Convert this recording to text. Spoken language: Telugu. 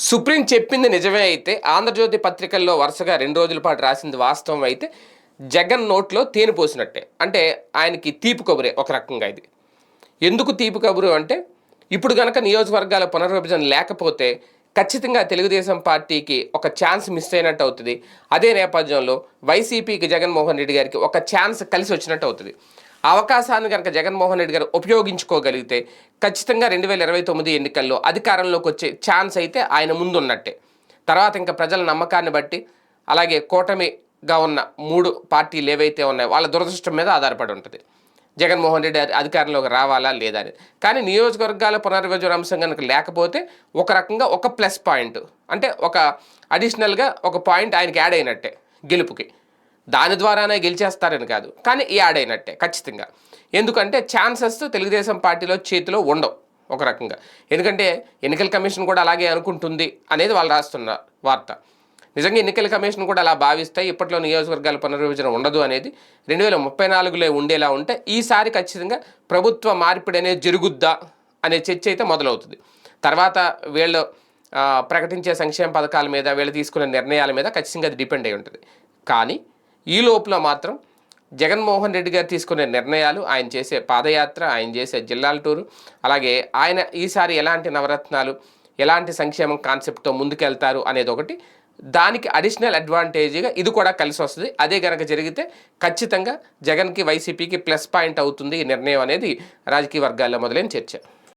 సుప్రీం చెప్పింది నిజమే అయితే ఆంధ్రజ్యోతి పత్రికల్లో వరుసగా 2 రోజుల పాటు రాసింది వాస్తవం అయితే జగన్ నోట్లో తేనె పోసినట్టే. అంటే ఆయనకి తీపి కబురే ఒక రకంగా ఇది. ఎందుకు తీపి కబురు అంటే ఇప్పుడు గనక నియోజకవర్గాల పునర్విభజన లేకపోతే ఖచ్చితంగా తెలుగుదేశం పార్టీకి ఒక ఛాన్స్ మిస్ అయినట్టు అవుతుంది. అదే నేపథ్యంలో వైసీపీకి జగన్మోహన్ రెడ్డి గారికి ఒక ఛాన్స్ కలిసి వచ్చినట్టు అవుతుంది. ఆ అవకాశాన్ని కనుక జగన్మోహన్ రెడ్డి గారు ఉపయోగించుకోగలిగితే ఖచ్చితంగా 2029 ఎన్నికల్లో అధికారంలోకి వచ్చే ఛాన్స్ అయితే ఆయన ముందున్నట్టే. తర్వాత ఇంకా ప్రజల నమ్మకాన్ని బట్టి అలాగే కూటమిగా ఉన్న 3 పార్టీలు ఏవైతే ఉన్నాయో వాళ్ళ దురదృష్టం మీద ఆధారపడి ఉంటుంది జగన్మోహన్ రెడ్డి అధికారంలోకి రావాలా లేదా అని. కానీ నియోజకవర్గాల పునర్విభజన అంశం కనుక లేకపోతే ఒక రకంగా ఒక ప్లస్ పాయింట్, అంటే ఒక అడిషనల్గా ఒక పాయింట్ ఆయనకి యాడ్ అయినట్టే గెలుపుకి. దాని ద్వారానే గెలిచేస్తారని కాదు, కానీ యాడ్ అయినట్టే ఖచ్చితంగా. ఎందుకంటే ఛాన్సెస్ తెలుగుదేశం పార్టీలో చేతిలో ఉండవు ఒక రకంగా. ఎందుకంటే ఎన్నికల కమిషన్ కూడా అలాగే అనుకుంటుంది అనేది వాళ్ళు రాస్తున్న వార్త. నిజంగా ఎన్నికల కమిషన్ కూడా అలా భావిస్తాయి. ఇప్పట్లో నియోజకవర్గాల పునర్విభజన ఉండదు అనేది 2034లో ఉండేలా ఉంటే ఈసారి ఖచ్చితంగా ప్రభుత్వ మార్పిడి అనేది జరుగుద్దా అనే చర్చ అయితే మొదలవుతుంది. తర్వాత వీళ్ళు ప్రకటించే సంక్షేమ పథకాల మీద, వీళ్ళు తీసుకునే నిర్ణయాల మీద ఖచ్చితంగా అది డిపెండ్ అయి ఉంటుంది. కానీ ఈ లోపల మాత్రం జగన్మోహన్ రెడ్డి గారు తీసుకునే నిర్ణయాలు, ఆయన చేసే పాదయాత్ర, ఆయన చేసే జిల్లాల టూరు, అలాగే ఆయన ఈసారి ఎలాంటి నవరత్నాలు, ఎలాంటి సంక్షేమం కాన్సెప్ట్తో ముందుకెళ్తారు అనేది ఒకటి. దానికి అడిషనల్ అడ్వాంటేజ్గా ఇది కూడా కలిసి వస్తుంది. అదే కనుక జరిగితే ఖచ్చితంగా జగన్కి వైసీపీకి ప్లస్ పాయింట్ అవుతుంది ఈ నిర్ణయం అనేది రాజకీయ వర్గాల్లో మొదలైన చర్చ.